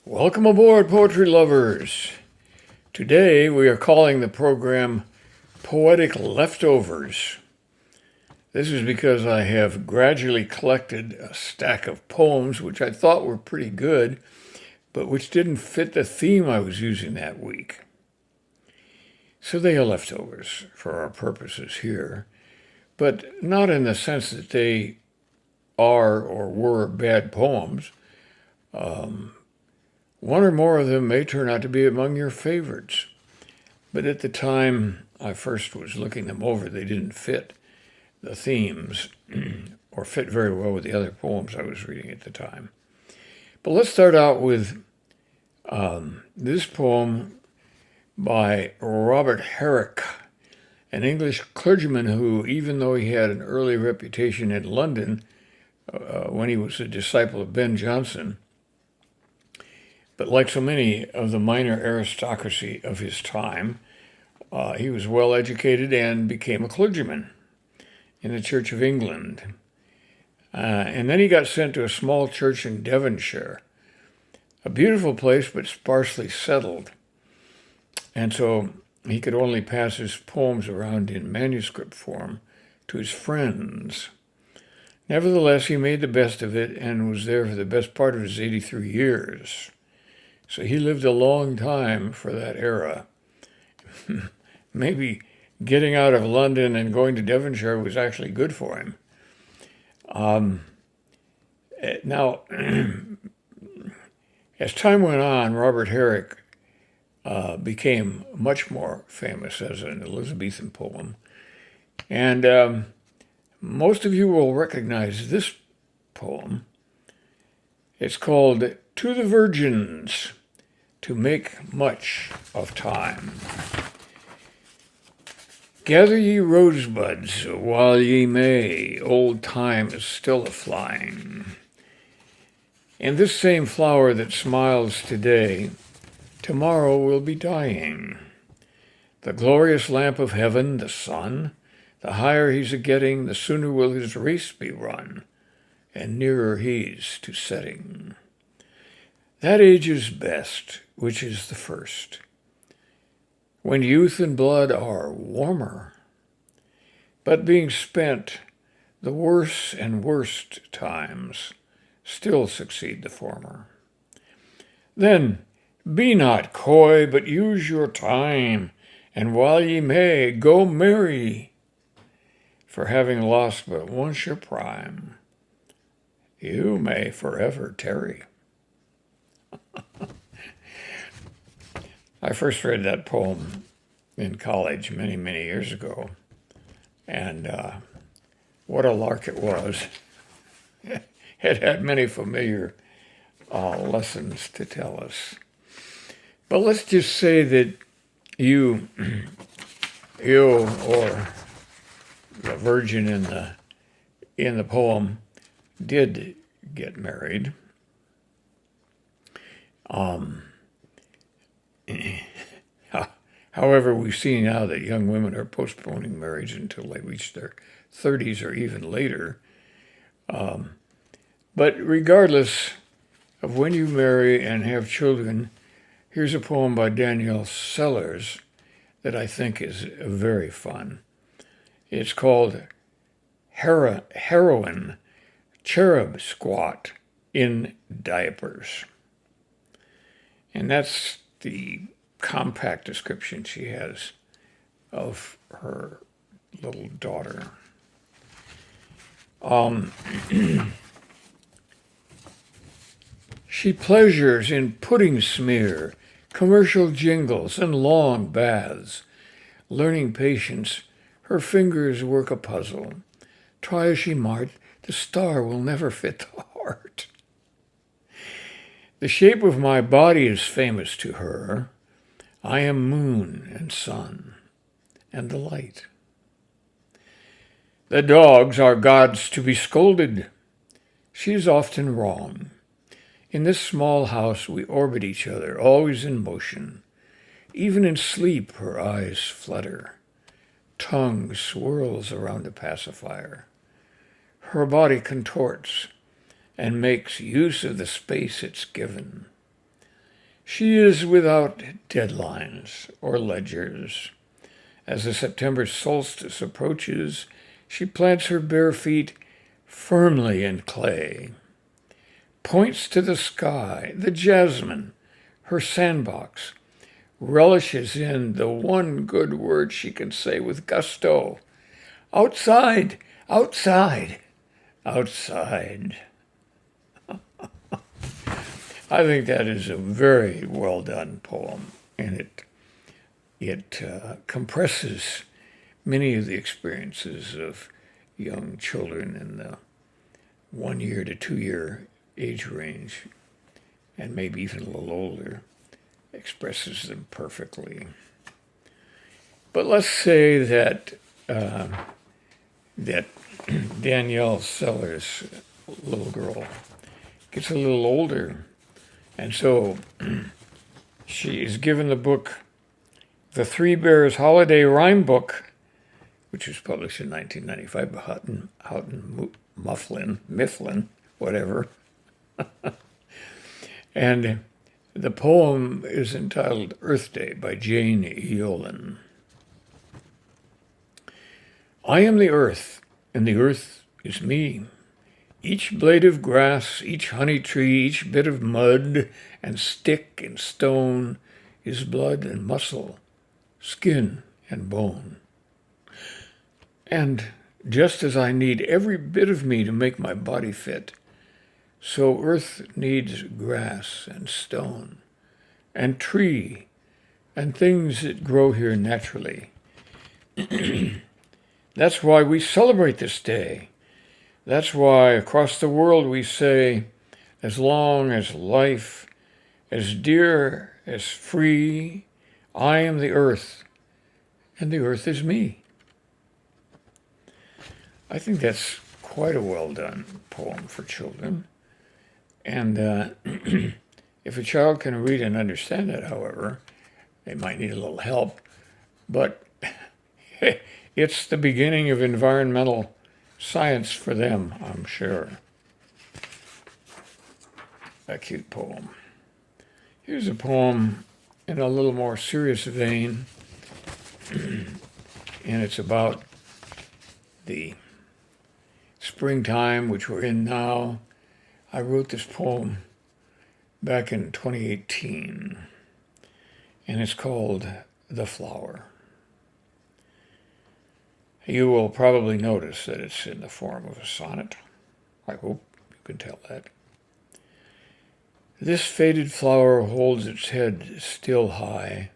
Welcome aboard, poetry lovers. Today we are calling the program Poetic Leftovers. This is because I have gradually collected a stack of poems which I thought were pretty good, but which didn't fit the theme I was using that week. So they are leftovers for our purposes here, but not in the sense that they are or were bad poems. One or more of them may turn out to be among your favorites, but at the time I first was looking them over, they didn't fit the themes or fit very well with the other poems I was reading at the time. But let's start out with this poem by Robert Herrick, an English clergyman who, even though he had an early reputation in London when he was a disciple of Ben Jonson, but like so many of the minor aristocracy of his time, he was well educated and became a clergyman in the Church of England. And then he got sent to a small church in Devonshire, a beautiful place but sparsely settled. And so he could only pass his poems around in manuscript form to his friends. Nevertheless, he made the best of it and was there for the best part of his 83 years. So he lived a long time for that era. Maybe getting out of London and going to Devonshire was actually good for him. Now, as time went on, Robert Herrick became much more famous as an Elizabethan poem. And most of you will recognize this poem. It's called To the Virgins, to Make Much of Time. Gather ye rosebuds while ye may, old time is still a-flying. And this same flower that smiles today, tomorrow will be dying. The glorious lamp of heaven, the sun, the higher he's a-getting, the sooner will his race be run, and nearer he's to setting. That age is best, which is the first, when youth and blood are warmer, but being spent, the worse and worst times still succeed the former. Then be not coy, but use your time, and while ye may, go marry, for having lost but once your prime, you may forever tarry. I first read that poem in college many, many years ago, and what a lark it was. It had many familiar lessons to tell us. But let's just say that you or the virgin in the poem did get married. However, we see now that young women are postponing marriage until they reach their 30s or even later. But regardless of when you marry and have children, here's a poem by Danielle that I think is very fun. It's called Heroine Cherub Squat in Diapers. And that's the compact description she has of her little daughter. She pleasures in pudding smear, commercial jingles, and long baths. Learning patience, her fingers work a puzzle. Try as she might, the star will never fit the heart. The shape of my body is famous to her. I am moon and sun and the light. The dogs are gods to be scolded. She is often wrong. In this small house we orbit each other, always in motion. Even in sleep her eyes flutter. Tongue swirls around a pacifier. Her body contorts and makes use of the space it's given. She is without deadlines or ledgers. As the September solstice approaches, she plants her bare feet firmly in clay, points to the sky, the jasmine, her sandbox, relishes in the one good word she can say with gusto: outside, outside, outside. I think that is a very well done poem, and it compresses many of the experiences of young children in the 1 year to 2 year age range, and maybe even a little older, expresses them perfectly. But let's say that that Danielle Sellers' little girl gets a little older, and so she is given the book, The Three Bears Holiday Rhyme Book, which was published in 1995 by Houghton Mifflin, whatever. And the poem is entitled Earth Day by Jane Yolen. I am the earth, and the earth is me. Each blade of grass, each honey tree, each bit of mud and stick and stone is blood and muscle, skin and bone. And just as I need every bit of me to make my body fit, so earth needs grass and stone and tree and things that grow here naturally. That's why we celebrate this day. That's why across the world we say, as long as life, as dear, as free, I am the earth, and the earth is me. I think that's quite a well-done poem for children. And if a child can read and understand it, however, they might need a little help. But it's the beginning of environmental science for them, I'm sure. A cute poem. Here's a poem in a little more serious vein, and it's about the springtime, which we're in now. I wrote this poem back in 2018, and it's called The Flower. You will probably notice that it's in the form of a sonnet. I hope you can tell that. This faded flower holds its head still high,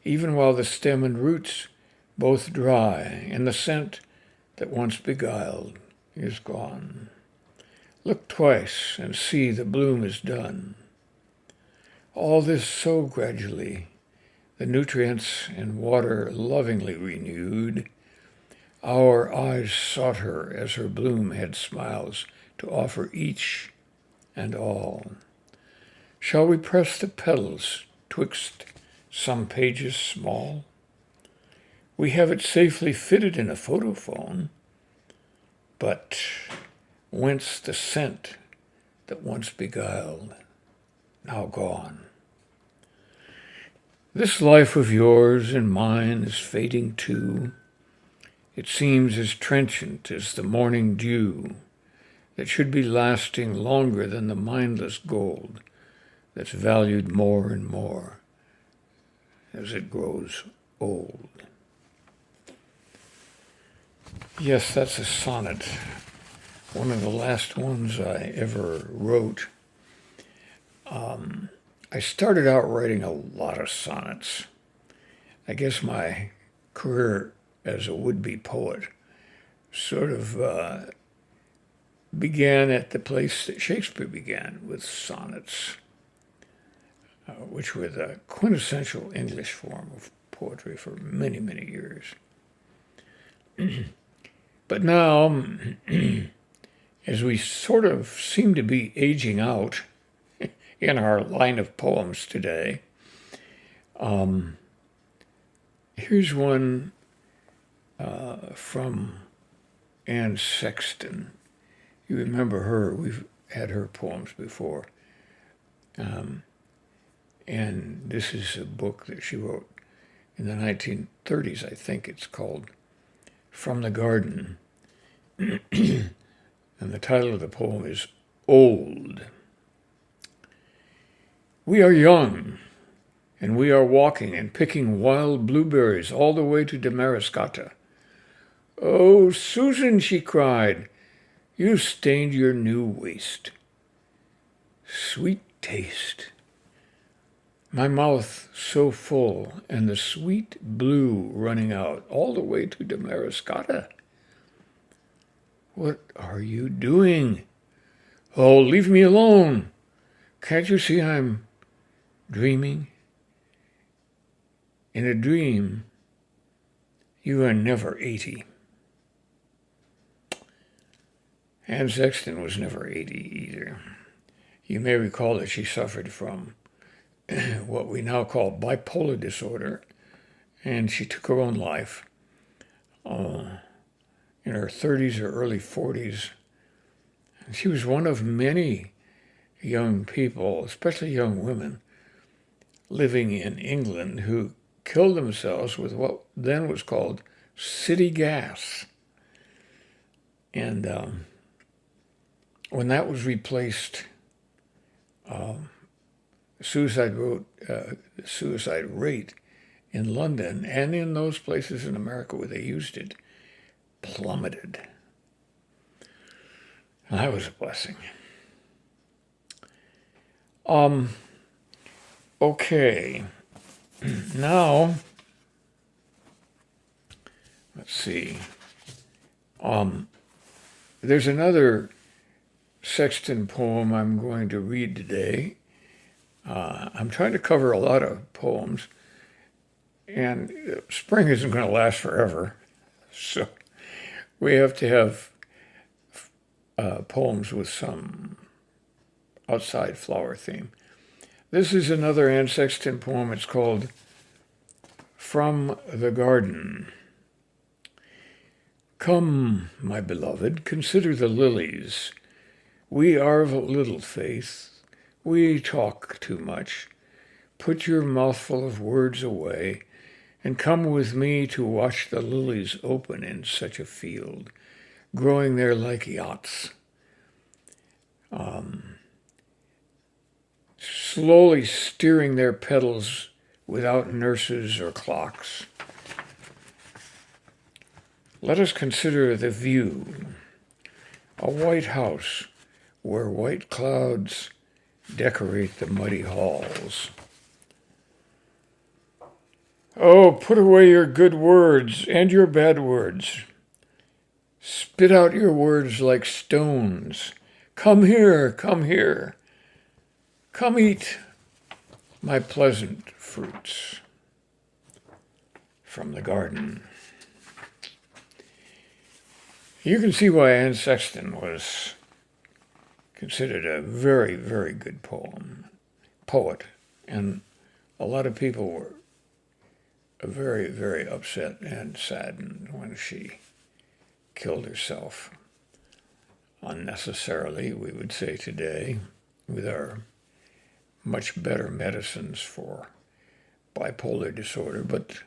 even while the stem and roots both dry, and the scent that once beguiled is gone. Look twice and see the bloom is done. All this so gradually, the nutrients and water lovingly renewed. Our eyes sought her as her bloom had smiles to offer each and all. Shall we press the petals twixt some pages small? We have it safely fitted in a photophone, but whence the scent that once beguiled, now gone? This life of yours and mine is fading too. It seems as trenchant as the morning dew that should be lasting longer than the mindless gold that's valued more and more as it grows old. Yes, that's a sonnet, one of the last ones I ever wrote. I started out writing a lot of sonnets. I guess my career as a would-be poet sort of began at the place that Shakespeare began, with sonnets, which were the quintessential English form of poetry for many, many years. But now, as we sort of seem to be aging out in our line of poems today, here's one from Anne Sexton. You remember her. We've had her poems before. And this is a book that she wrote in the 1930s, I think it's called From the Garden. And the title of the poem is Old. We are young, and we are walking and picking wild blueberries all the way to Damariscotta. Oh, Susan, she cried, you stained your new waist. Sweet taste. My mouth so full, and the sweet blue running out all the way to Damariscotta. What are you doing? Oh, leave me alone. Can't you see I'm dreaming? In a dream, you are never 80. Anne Sexton was never 80 either. You may recall that she suffered from what we now call bipolar disorder, and she took her own life in her 30s or early 40s. And she was one of many young people, especially young women, living in England who killed themselves with what then was called city gas. And when that was replaced, suicide rate in London and in those places in America where they used it plummeted. And that was a blessing. Okay. Now, let's see. There's another Sexton poem I'm going to read today. I'm trying to cover a lot of poems, and spring isn't going to last forever, so we have to have poems with some outside flower theme. This is another Anne Sexton poem. It's called From the Garden. Come, my beloved, consider the lilies. We are of little faith. We talk too much. Put your mouthful of words away and come with me to watch the lilies open in such a field, growing there like yachts. Slowly steering their petals without nurses or clocks. Let us consider the view. A white house where white clouds decorate the muddy halls. Oh, put away your good words and your bad words. Spit out your words like stones. Come here, come here. Come eat my pleasant fruits from the garden. You can see why Anne Sexton was considered a very, very good poet, and a lot of people were very, very upset and saddened when she killed herself unnecessarily, we would say today, with our much better medicines for bipolar disorder. But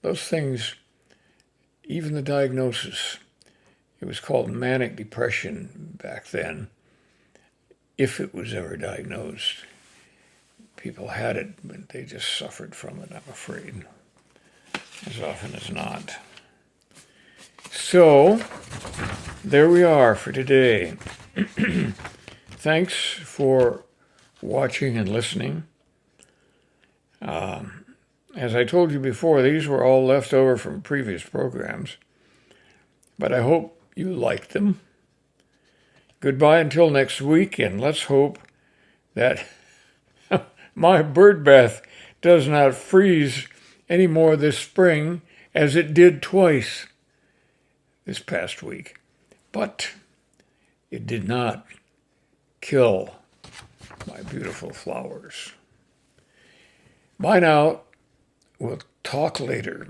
those things, even the diagnosis, it was called manic depression back then, if it was ever diagnosed. People had it, but they just suffered from it, I'm afraid, as often as not. So, there we are for today. Thanks for watching and listening. As I told you before, these were all left over from previous programs, but I hope you liked them. Goodbye until next week, and let's hope that my bird bath does not freeze any more this spring as it did twice this past week. But it did not kill my beautiful flowers. Bye now. We'll talk later.